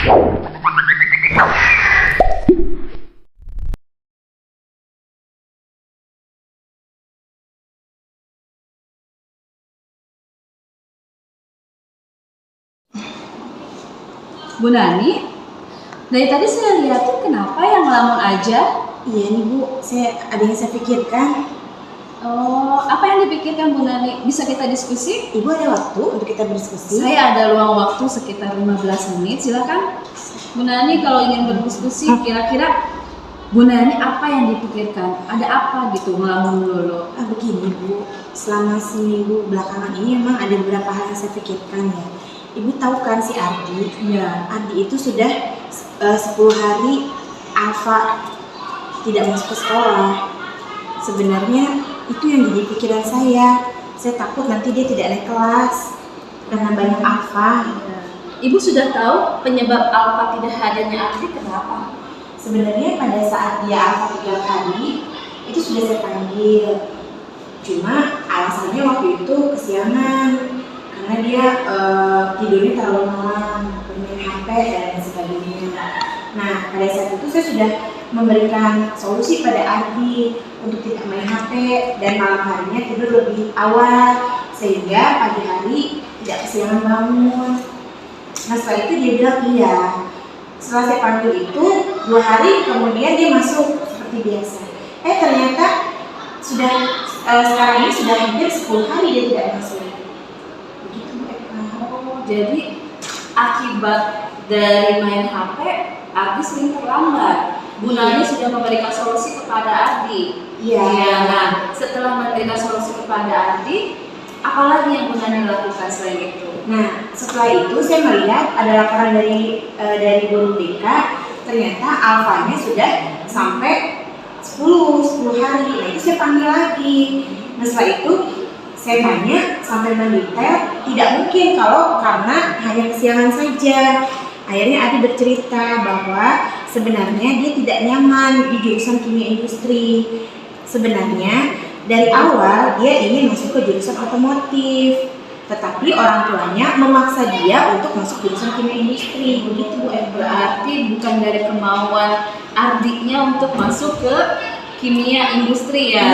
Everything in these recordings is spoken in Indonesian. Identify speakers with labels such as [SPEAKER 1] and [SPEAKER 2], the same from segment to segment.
[SPEAKER 1] Bu Nani, dari tadi saya lihatin kenapa yang ngelamun aja?
[SPEAKER 2] Iya nih Bu, ada yang saya pikirkan.
[SPEAKER 1] Oh, apa yang dipikirkan Bu Nani? Bisa kita diskusi?
[SPEAKER 2] Ibu ada waktu untuk kita berdiskusi?
[SPEAKER 1] Saya ada luang waktu sekitar 15 menit, silakan. Bu Nani kalau ingin berdiskusi, kira-kira Bu Nani apa yang dipikirkan? Ada apa gitu ngelamun dulu?
[SPEAKER 2] Begini Bu, selama seminggu belakangan ini memang ada beberapa hal yang saya pikirkan ya. Ibu tahu kan si Ardi?
[SPEAKER 1] Iya.
[SPEAKER 2] Ardi itu sudah 10 hari Alfa tidak masuk ke sekolah. Sebenarnya itu yang jadi pikiran saya. Saya takut nanti dia tidak naik kelas karena banyak Alfa.
[SPEAKER 1] Ibu sudah tahu penyebab Alfa tidak hadirnya Ardi kenapa?
[SPEAKER 2] Sebenarnya pada saat dia Alfa 3 kali itu sudah saya panggil. Cuma alasannya waktu itu kesiangan karena dia tidurnya terlalu malam, bermain HP dan sebagainya. Nah, pada saat itu saya sudah memberikan solusi pada Ardi untuk tidak main HP dan malam harinya tidur lebih awal sehingga pagi hari tidak kesiangan bangun. Nah, setelah itu dia bilang iya. Setelah saya panggil itu 2 hari kemudian dia masuk seperti biasa. Ternyata sudah sekarang ini sudah hampir 10 hari dia tidak masuk. Begitu Bu Eka.
[SPEAKER 1] Jadi akibat dari main HP, Ardi sering terlambat. Bu Nani sudah memberikan solusi kepada Ardi.
[SPEAKER 2] Iya.
[SPEAKER 1] Nah, setelah memberikan solusi kepada Ardi, apalagi yang Bu Nani lakukan selain itu?
[SPEAKER 2] Nah, setelah itu saya melihat ada laporan dari guru BK, ternyata alfanya sudah sampai 10 hari. Nah, itu saya panggil lagi. Nah, setelah itu saya tanya sampai mendetail, tidak mungkin kalau karena hanya kesiangan saja. Akhirnya Adi bercerita bahwa sebenarnya dia tidak nyaman di jurusan kimia industri. Sebenarnya dari awal dia ingin masuk ke jurusan otomotif, tetapi orang tuanya memaksa dia untuk masuk jurusan kimia industri. Begitu Bu Eka.
[SPEAKER 1] Berarti bukan dari kemauan Ardinya untuk masuk ke kimia industri ya?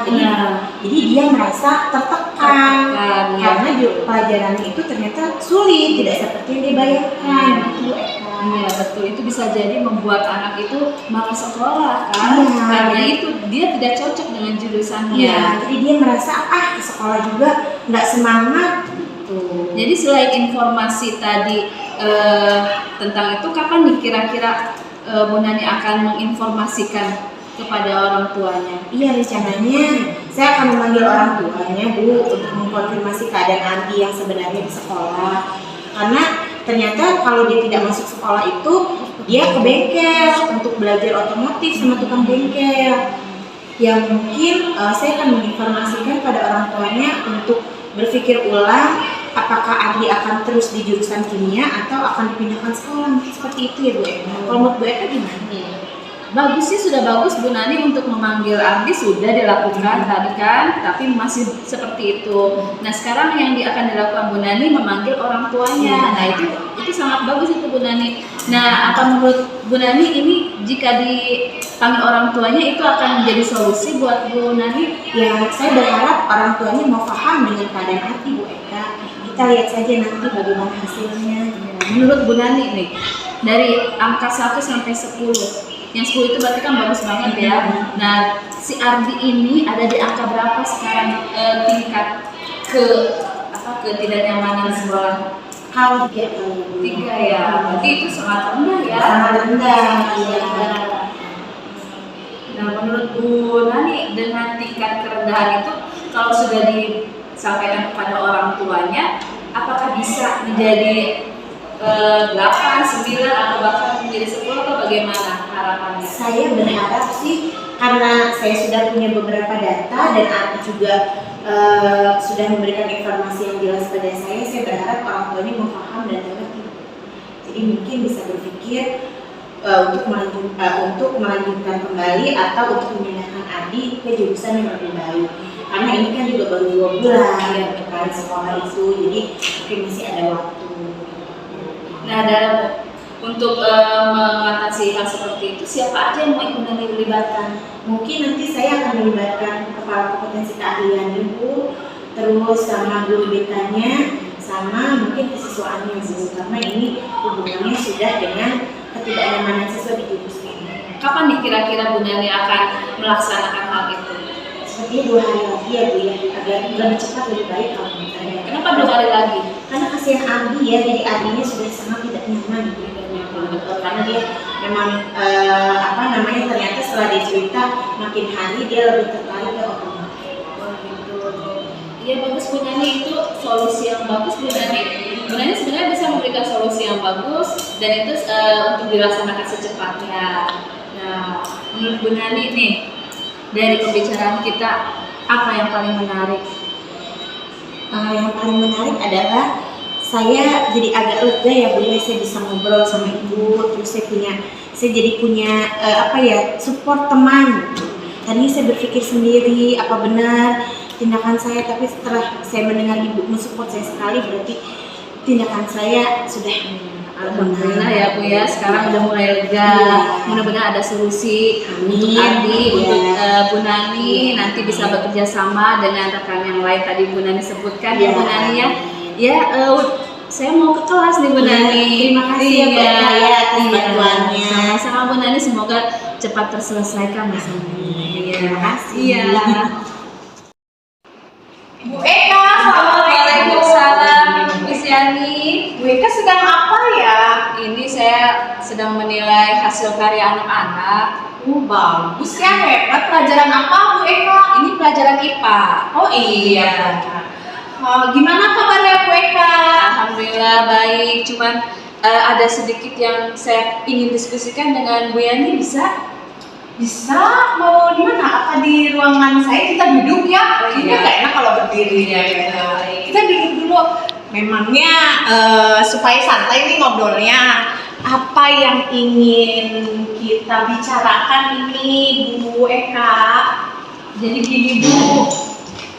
[SPEAKER 2] Iya, jadi dia merasa tertekan karena pelajarannya itu ternyata sulit, tidak seperti yang dia bayangkan. Gitu,
[SPEAKER 1] Iya betul, itu bisa jadi membuat anak itu malas sekolah kan?
[SPEAKER 2] Iya.
[SPEAKER 1] Karena itu dia tidak cocok dengan jurusannya.
[SPEAKER 2] Iya, jadi dia merasa ke sekolah juga nggak semangat. Gitu.
[SPEAKER 1] Jadi selain informasi tadi tentang itu, kapan nih kira-kira Bu Nani akan menginformasikan kepada orang tuanya?
[SPEAKER 2] Iya, rencananya saya akan memanggil orang tuanya Bu untuk mengkonfirmasi keadaan Ardi yang sebenarnya di sekolah. Karena ternyata kalau dia tidak masuk sekolah itu dia ke bengkel untuk belajar otomotif sama tukang bengkel. Yang mungkin saya akan menginformasikan pada orang tuanya untuk berpikir ulang apakah Ardi akan terus di jurusan kimia atau akan dipindahkan sekolah. Seperti itu ya Bu Eka. Kalau menurut Bu Eka gimana?
[SPEAKER 1] Bagus sih, sudah bagus Bu Nani untuk memanggil Ardi sudah dilakukan tadi kan, tapi masih seperti itu. Nah sekarang yang akan dilakukan Bu Nani memanggil orang tuanya. Nah itu sangat bagus itu Bu Nani. Nah apa menurut Bu Nani ini jika dipanggil orang tuanya itu akan menjadi solusi buat Bu Nani?
[SPEAKER 2] Ya saya berharap orang tuanya mau paham dengan keadaan Ardi Bu Eka. Kita lihat saja nanti bagaimana hasilnya.
[SPEAKER 1] Menurut Bu Nani nih, dari angka 1 sampai 10, yang 10 itu berarti kan bagus banget ya. Nah, si Ardi ini ada di angka berapa sekarang tingkat ketidaknyamanan sekolah?
[SPEAKER 2] Kalau 3
[SPEAKER 1] ya, berarti itu sangat rendah ya.
[SPEAKER 2] Sangat rendah, iya.
[SPEAKER 1] Nah, menurut Bu Nani dengan tingkat kerendahan itu kalau sudah disampaikan kepada orang tuanya, apakah bisa menjadi 8, 9 atau bahkan menjadi 10 atau bagaimana harapannya?
[SPEAKER 2] Saya berharap sih karena saya sudah punya beberapa data dan Ardi juga sudah memberikan informasi yang jelas pada saya berharap orang tuanya memaham dan mengerti. Jadi mungkin bisa berpikir untuk melanjutkan kembali atau untuk memindahkan Ardi ke jurusan yang lebih baik. Karena ini kan juga baru 2 bulan kan sekolah itu, jadi mungkin masih ada waktu.
[SPEAKER 1] Nah, dalam Bu untuk mengatasi hal seperti itu, siapa aja yang mau ikut nanti dilibatkan?
[SPEAKER 2] Mungkin nanti saya akan melibatkan kepala kompetensi keahlian Ibu, terus sama guru BK-nya, sama mungkin kesiswaannya Bu, karena ini hubungannya sudah dengan ketidaknyamanan siswa di jurusan ini.
[SPEAKER 1] Kapan nih kira-kira Bu Nani akan melaksanakan hal itu?
[SPEAKER 2] Sepertinya 2 hari lagi ya Bu ya, agar lebih cepat lebih baik kalau menurut saya.
[SPEAKER 1] Kenapa 2 hari lagi?
[SPEAKER 2] Karena kasihan Abi ya, jadi Abinya sudah sangat tidak nyaman gitu. Karena dia memang ternyata setelah dia cerita makin hari dia lebih tertarik ke otomotif.
[SPEAKER 1] Iya bagus, Bu Nani, itu solusi yang bagus Bu Nani. Bu Nani sebenarnya bisa memberikan solusi yang bagus dan itu untuk dilaksanakan secepatnya. Nah, menurut Bu Nani nih, dari pembicaraan kita apa yang paling menarik?
[SPEAKER 2] Yang paling menarik adalah saya jadi agak lega ya Bu, saya bisa ngobrol sama Ibu, terus saya jadi punya support teman. Tadi saya berpikir sendiri apa benar tindakan saya, tapi setelah saya mendengar Ibu mensupport saya sekali, berarti tindakan saya sudah
[SPEAKER 1] Alhamdulillah ya Bu ya, sekarang udah mulai lega.
[SPEAKER 2] Ya.
[SPEAKER 1] Mudah-mudahan ada solusi
[SPEAKER 2] Amin.
[SPEAKER 1] untuk Adi,
[SPEAKER 2] Ya.
[SPEAKER 1] untuk Bu Nani nanti bisa bekerja sama dengan rekan yang lain tadi Bu Nani sebutkan ya Bu Nani ya. Ya, saya mau ke kelas nih Bu Nani.
[SPEAKER 2] Terima kasih ya Bu Eka ya atas bantuannya.
[SPEAKER 1] Sama-sama Bu Nani, semoga cepat terselesaikan masalahnya.
[SPEAKER 2] Terima kasih.
[SPEAKER 1] Iya.
[SPEAKER 3] Bu Eka,
[SPEAKER 1] Waalaikumsalam, Bu Yani.
[SPEAKER 3] Bu Eka sedang apa ya?
[SPEAKER 1] Ini saya sedang menilai hasil karya anak-anak.
[SPEAKER 3] Bagus ya, hebat. Pelajaran apa Bu Eka?
[SPEAKER 1] Ini pelajaran IPA.
[SPEAKER 3] Oh iya. Gimana kabarnya Bu Eka?
[SPEAKER 1] Alhamdulillah baik. Cuman ada sedikit yang saya ingin diskusikan dengan Bu Yani, bisa?
[SPEAKER 3] Bisa, mau di mana? Apa di ruangan saya kita duduk ya?
[SPEAKER 1] Oh,
[SPEAKER 3] Ini
[SPEAKER 1] iya.
[SPEAKER 3] nggak enak kalau berdiri ya. Kita duduk dulu. Memangnya supaya santai nih ngobrolnya. Apa yang ingin kita bicarakan ini Bu Eka?
[SPEAKER 1] Jadi gini Bu,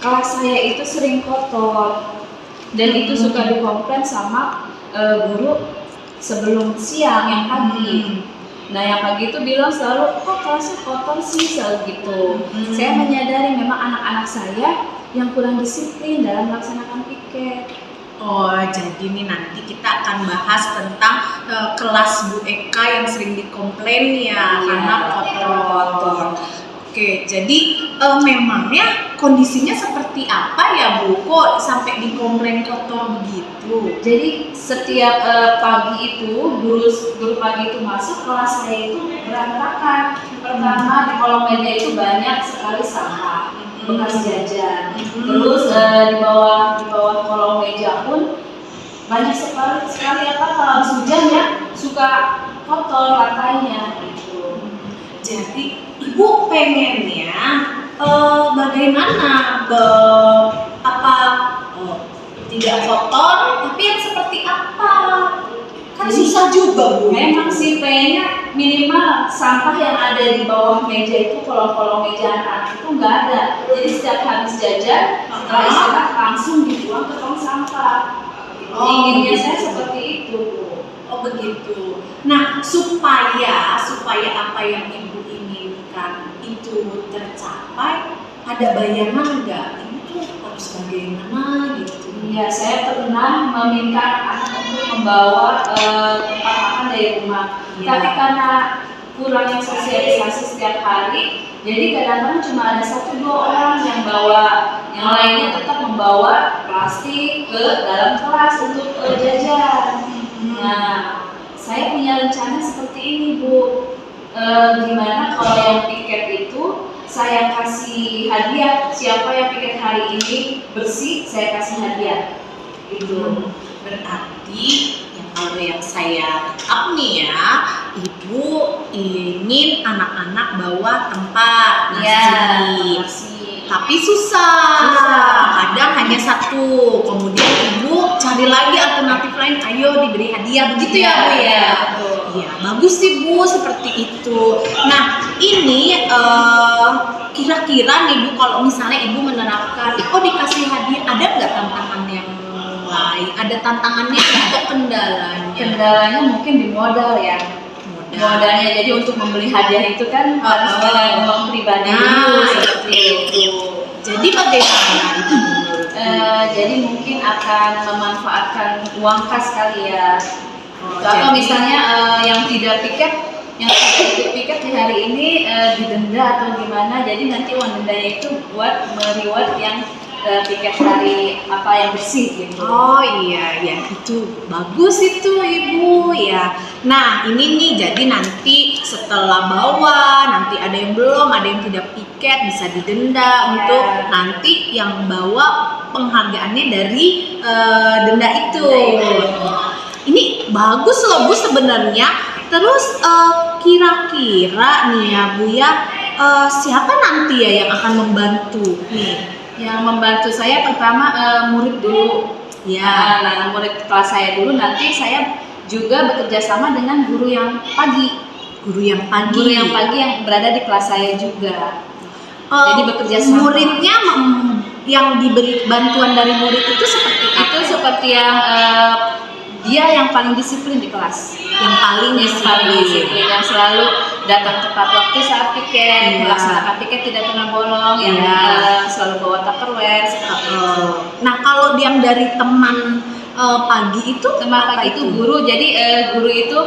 [SPEAKER 1] kelas saya itu sering kotor dan itu suka dikomplain sama guru sebelum siang yang pagi. Nah yang pagi itu bilang selalu, kok kelasnya kotor sih, selalu gitu. Saya menyadari memang anak-anak saya yang kurang disiplin dalam melaksanakan piket.
[SPEAKER 3] Oh, jadi nih nanti kita akan bahas tentang kelas Bu Eka yang sering dikomplain ya,
[SPEAKER 1] Iya,
[SPEAKER 3] karena kotor. Oke, jadi memangnya kondisinya seperti apa ya Bu? Kok sampai dikomplain kotor begitu?
[SPEAKER 1] Jadi setiap pagi itu guru pagi itu masuk, kelas saya itu berantakan. Pertama di kolong meja itu banyak sekali sampah bekas jajan. Terus di bawah kolong meja pun banyak sekali kalau habis hujan ya suka kotor lantainya gitu.
[SPEAKER 3] Jadi Ibu pengennya bagaimana tidak kotor, tapi yang seperti apa? Kan
[SPEAKER 1] Jadi,
[SPEAKER 3] susah juga Bu.
[SPEAKER 1] Memang sih pengennya minimal sampah yang ada di bawah meja itu, kolong-kolong meja anak itu nggak ada. Jadi setiap habis jajan, setelah istirahat langsung dibuang ke tong sampah. Inginnya saya seperti itu Bu.
[SPEAKER 3] Oh begitu. Nah supaya apa yang Ibu inginkan itu tercapai, ada bayangan nggak? Ibu tuh harus bagaimana gitu?
[SPEAKER 1] Iya, saya pernah meminta anak untuk membawa tempat makan dari rumah.
[SPEAKER 3] Iya.
[SPEAKER 1] Tapi karena kurangnya sosialisasi setiap hari, jadi kadang-kadang cuma ada 1-2 orang yang bawa, yang lainnya tetap membawa plastik ke dalam kelas untuk jajan. Nah, saya punya rencana seperti ini Bu. Gimana kalau yang piket itu saya kasih hadiah, siapa yang piket hari ini bersih saya kasih hadiah itu.
[SPEAKER 3] Berarti ya, kalau yang saya tangkap nih ya, Ibu ingin anak-anak bawa tempat nasi. Tapi susah. Kadang hanya satu. Kemudian Ibu cari lagi alternatif lain. Ayo diberi hadiah. Begitu ya Bu ya. Iya, bagus sih Bu seperti itu. Nah, ini kira-kira nih Bu, kalau misalnya Ibu menerapkan, dikasih hadiah, ada nggak tantangan yang Ada tantangannya atau kendalanya?
[SPEAKER 1] Kendalanya mungkin di modal ya. Modalnya, jadi untuk membeli hadiah itu kan harus dengan uang pribadi dulu seperti itu.
[SPEAKER 3] Jadi bagaimana itu menurut?
[SPEAKER 1] Jadi mungkin akan memanfaatkan uang kas kali ya. Atau
[SPEAKER 3] jadi-
[SPEAKER 1] misalnya yang tidak ikut piket di hari ini didenda atau gimana. Jadi nanti uang dendanya itu buat mereward yang piket hari apa yang bersih gitu.
[SPEAKER 3] Oh iya, ya itu bagus itu Ibu ya. Nah ini nih, jadi nanti setelah bawa, nanti ada yang belum, ada yang tidak piket bisa didenda untuk nanti yang bawa penghargaannya dari denda itu. Ini bagus loh Bu sebenarnya. Terus kira-kira nih ya Bu ya, siapa nanti ya yang akan membantu nih?
[SPEAKER 1] Yang membantu saya pertama murid dulu.
[SPEAKER 3] Ya.
[SPEAKER 1] Nah, murid kelas saya dulu, nanti saya juga bekerja sama dengan guru yang pagi.
[SPEAKER 3] Guru yang pagi.
[SPEAKER 1] Guru yang pagi yang berada di kelas saya juga. Jadi bekerja sama.
[SPEAKER 3] Muridnya yang diberi bantuan dari murid itu seperti apa?
[SPEAKER 1] Itu seperti yang dia yang paling disiplin di kelas.
[SPEAKER 3] Yang paling
[SPEAKER 1] disiplin, yang selalu datang tepat waktu saat piket, melaksanakan piket tidak pernah bolong, yang selalu bawa tupperware seperti itu.
[SPEAKER 3] Nah kalau yang dari teman pagi itu,
[SPEAKER 1] Teman pagi itu guru, jadi guru itu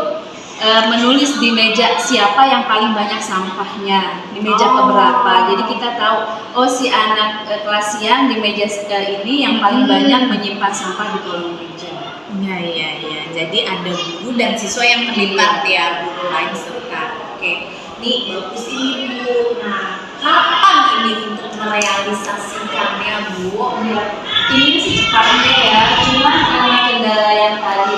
[SPEAKER 1] menulis di meja siapa yang paling banyak sampahnya, di meja keberapa. Jadi kita tahu, oh si anak kelas siang di meja ini yang paling banyak menyimpan sampah di kolong meja.
[SPEAKER 3] Iya. Jadi ada guru dan siswa yang terlibat ya, guru lain serta. Oke, nih bagus ini Bu. Nah, kapan ini untuk merealisasikannya Bu?
[SPEAKER 1] Ini sih cepatnya ya, cuma karena kendala yang tadi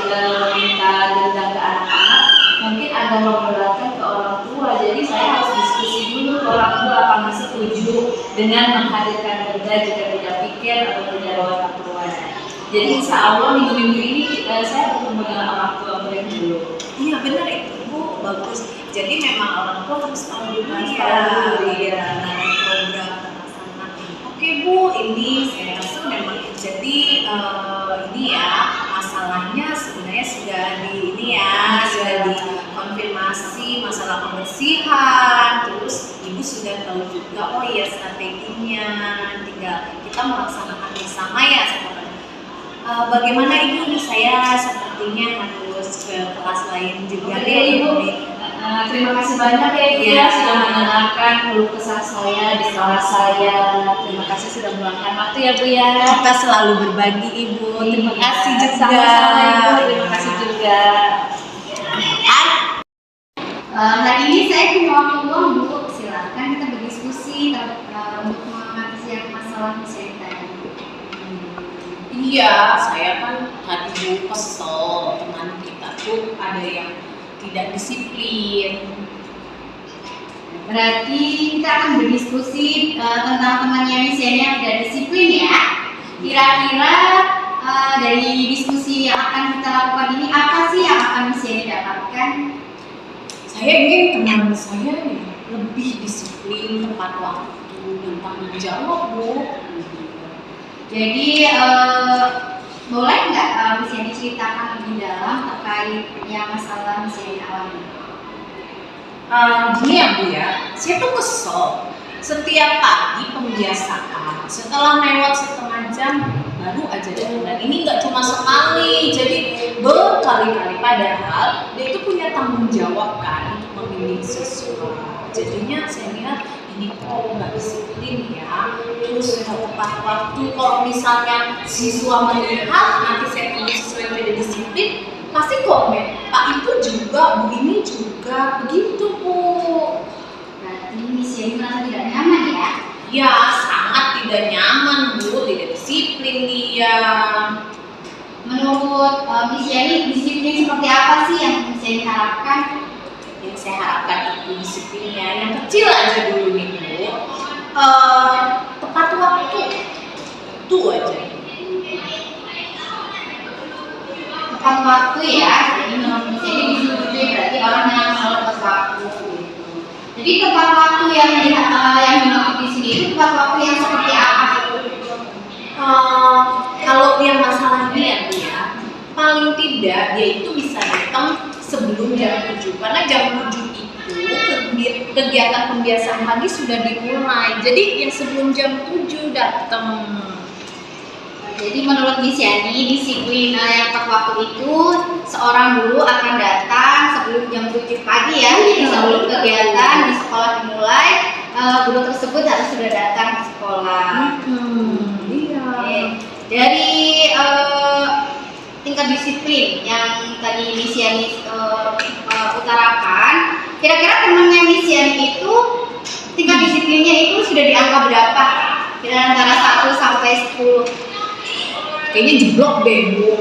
[SPEAKER 1] minta denda ke anak-anak, mungkin agak memberatkan ke orang tua. Jadi saya harus diskusi dulu ke orang tua apakah setuju dengan menghadirkan denda jika tidak pikir atau tidak bawa tupperware. Jadi insya Allah minggu-minggu ini saya bertemu dengan orang tua murid dulu.
[SPEAKER 3] Iya benar itu Bu, bagus. Jadi memang orang tua harus tahu dulu
[SPEAKER 1] Harus
[SPEAKER 3] ya,
[SPEAKER 1] tahu dulu, ya.
[SPEAKER 3] program terlaksana. Oke Bu, ini saya rasa memang jadi ini ya masalahnya sebenarnya sudah sudah dikonfirmasi masalah kebersihan. Terus Ibu sudah tahu juga oh ya strateginya, tinggal kita melaksanakan bersama ya seperti. Bagaimana Ibu nih, saya sepertinya harus ke kelas lain juga.
[SPEAKER 1] Oke, Ibu. Terima kasih banyak ya Ibu ya sudah mendengarkan keluh kesah saya di kelas saya. Terima kasih sudah meluangkan waktu ya Bu ya.
[SPEAKER 3] Kita selalu berbagi Ibu. Terima kasih juga.
[SPEAKER 1] Sama-sama Ibu. Terima kasih juga.
[SPEAKER 4] Hari ini saya punya waktu luang Bu. Silakan kita berdiskusi untuk mengatasi masalah misalnya tadi.
[SPEAKER 3] Iya, saya kan tadi Bu kesel teman kita tuh ada yang tidak disiplin.
[SPEAKER 4] Berarti kita akan berdiskusi tentang temannya misalnya yang tidak disiplin ya. Kira-kira dari diskusi yang akan kita lakukan ini apa sih yang akan misalnya dapatkan?
[SPEAKER 3] Saya ingin teman saya ya lebih disiplin, tepat waktu, dan tanggung jawab Bu.
[SPEAKER 4] Jadi boleh nggak bisa diceritakan lebih dalam terkait ya masalah misalnya alami?
[SPEAKER 3] Gini ya Bu ya, saya tuh kesel setiap pagi pembiasaan setelah lewat setengah jam baru aja dan ini nggak cuma sekali, jadi berkali-kali, padahal dia itu punya tanggung jawab kan untuk membimbing siswa. Jadinya saya lihat ini kok nggak disiplin ya, terus nggak tepat waktu. Kalau misalnya siswa melihat nanti saya punya siswa yang tidak disiplin, pasti komen, Pak itu juga, Bu ini juga, begitu Bu.
[SPEAKER 4] Berarti misalnya merasa tidak nyaman ya?
[SPEAKER 3] Ya sangat tidak nyaman Bu, tidak disiplin dia.
[SPEAKER 4] Menurut Miss Yani, disiplin seperti apa sih yang Miss Yani harapkan?
[SPEAKER 3] Yang saya harapkan itu disiplinnya yang kecil aja dulu nih Bu. Tepat waktu itu aja.
[SPEAKER 4] Tepat waktu ya, jadi menurut Miss Yani disiplin berarti orang yang selalu tepat waktu gitu. Jadi tepat waktu yang dimaksud di sini itu tepat waktu yang seperti apa?
[SPEAKER 3] Kalau yang masalah ini ya Bu sebelum jam 7 karena jam 7 itu kegiatan pembiasaan pagi sudah dimulai. Jadi yang sebelum jam 7 datang.
[SPEAKER 4] Jadi menurut Miss Yani, disiplin yang tepat waktu itu seorang guru akan datang sebelum jam 7 pagi ya. Jadi sebelum kegiatan di sekolah dimulai, guru tersebut harus sudah datang ke sekolah.
[SPEAKER 3] Iya.
[SPEAKER 4] Oke. Dari tingkat disiplin yang tadi Miss Yani utarakan, kira-kira temannya Miss Yani itu tingkat disiplinnya itu sudah di angka berapa? Kira antara 1 sampai 10.
[SPEAKER 3] Kayaknya jeblok deh Bu.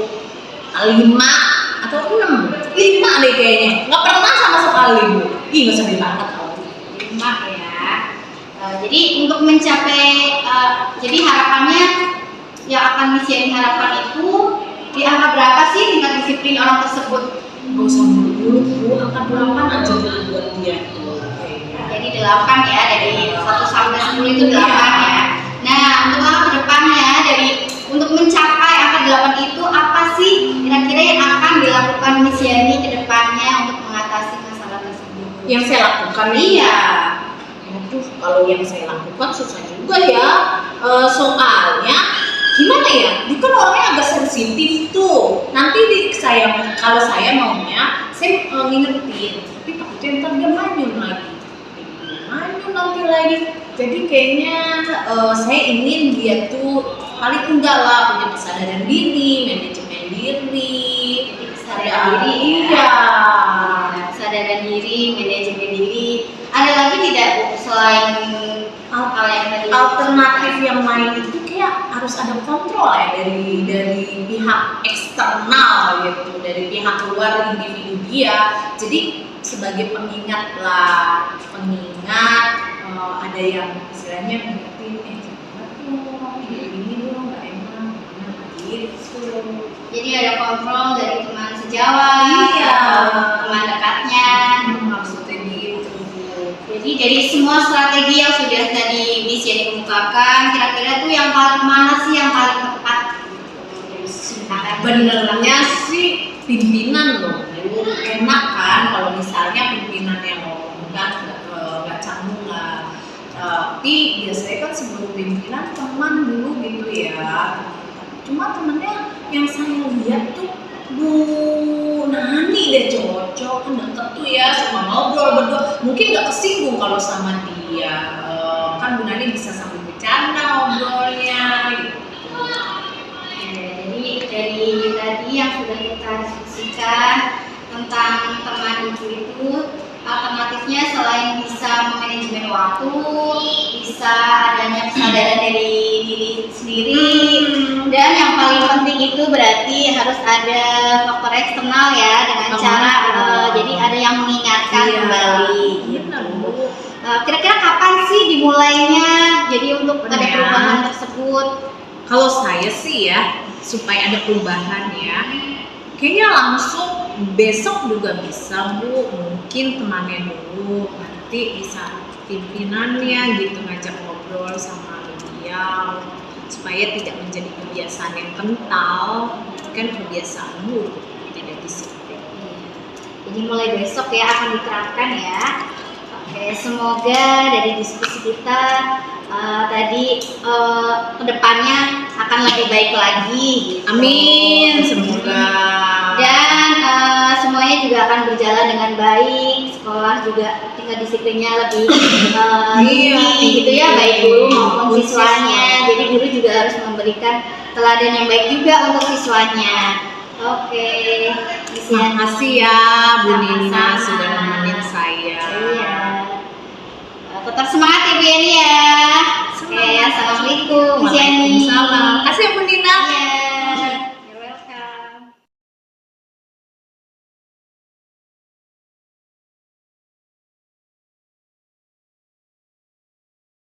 [SPEAKER 3] 5 atau 6? 5 deh kayaknya. Nggak pernah sama sekali Bu. Ih nggak sedih banget tau.
[SPEAKER 4] 5 ya. Jadi untuk mencapai, jadi harapannya yang akan Miss Yani harapkan itu di angka berapa sih tingkat disiplin orang tersebut?
[SPEAKER 3] Gak usah dulu Bu, angka 8 aja dulu buat dia.
[SPEAKER 4] Jadi 8 ya, dari 1 sampai 10 itu 8 ya. Nah untuk langkah ke depannya untuk mencapai angka 8 itu apa sih kira-kira yang akan dilakukan Miss Yani ke depannya untuk mengatasi masalah tersebut?
[SPEAKER 3] Yang saya lakukan
[SPEAKER 4] Iya.
[SPEAKER 3] Aduh, kalau yang saya lakukan susah juga ya. Soalnya gimana ya? Dia kan orangnya agak sensitif tuh. Nanti kalau saya maunya saya ngingetin, tapi takutnya ntar dia manyun lagi. Manyun nanti lagi. Jadi kayaknya saya ingin dia tuh paling enggak lah punya kesadaran diri, manajemen diri.
[SPEAKER 4] Kesadaran diri
[SPEAKER 3] Iya.
[SPEAKER 4] ya. Kesadaran diri, manajemen diri. Ada lagi tidak Bu selain hal yang tadi?
[SPEAKER 3] Alternatif yang lain itu kayak harus ada kontrol ya dari pihak eksternal gitu, dari pihak luar individu dia. Jadi sebagai pengingat ada yang istilahnya ngingetin jangan dong, ini dong nggak enak gitu.
[SPEAKER 4] Jadi ada kontrol dari teman sejawat,
[SPEAKER 3] Iya.
[SPEAKER 4] atau teman dekatnya.
[SPEAKER 3] Maksudnya gitu.
[SPEAKER 4] Jadi dari semua strategi yang sudah tadi Miss Yani kemukakan, kira-kira tuh yang paling mana sih yang paling tepat?
[SPEAKER 3] Benernya sih pimpinan loh, enak kan kalau misalnya pimpinan yang ngomong kan nggak canggung lah. Tapi biasanya kan sebelum pimpinan teman dulu gitu ya. Cuma temennya yang saya lihat tuh Bu Nani deh cocok, kan deket tuh ya, sama ngobrol berdua. Mungkin nggak kesinggung kalau sama dia. Kan Bu Nani bisa sambil bercanda ngobrolnya gitu.
[SPEAKER 4] Jadi dari tadi yang sudah kita diskusikan tentang teman ibu itu, alternatifnya selain bisa memanajemen waktu, bisa adanya kesadaran dari diri sendiri, dan yang paling penting itu berarti harus ada faktor eksternal ya, dengan cara jadi ada yang mengingatkan kembali gitu. Kira-kira kapan sih dimulainya jadi untuk ada perubahan tersebut?
[SPEAKER 3] Kalau saya sih ya, supaya ada perubahan ya, kayaknya langsung besok juga bisa Bu, mungkin temannya dulu, nanti bisa pimpinannya gitu ngajak ngobrol sama beliau, supaya tidak menjadi kebiasaan yang kental, kan kebiasaan Bu, tidak disiplin.
[SPEAKER 4] Jadi mulai besok ya akan diterapkan ya. Oke, semoga dari diskusi kita tadi kedepannya akan lebih baik lagi gitu.
[SPEAKER 3] Amin, semoga.
[SPEAKER 4] Dan semuanya juga akan berjalan dengan baik. Sekolah juga tingkat disiplinnya lebih tinggi gitu ya, baik guru maupun siswanya. Jadi guru juga harus memberikan teladan yang baik juga untuk siswanya. Oke,
[SPEAKER 3] Terima kasih ya Bu Nina sudah nemenin saya.
[SPEAKER 4] Iya. Tetap semangat ya Bu Yani ya. Oke, assalamualaikum.
[SPEAKER 3] Waalaikumsalam. Kasih ya Bu Nina.
[SPEAKER 4] Iya.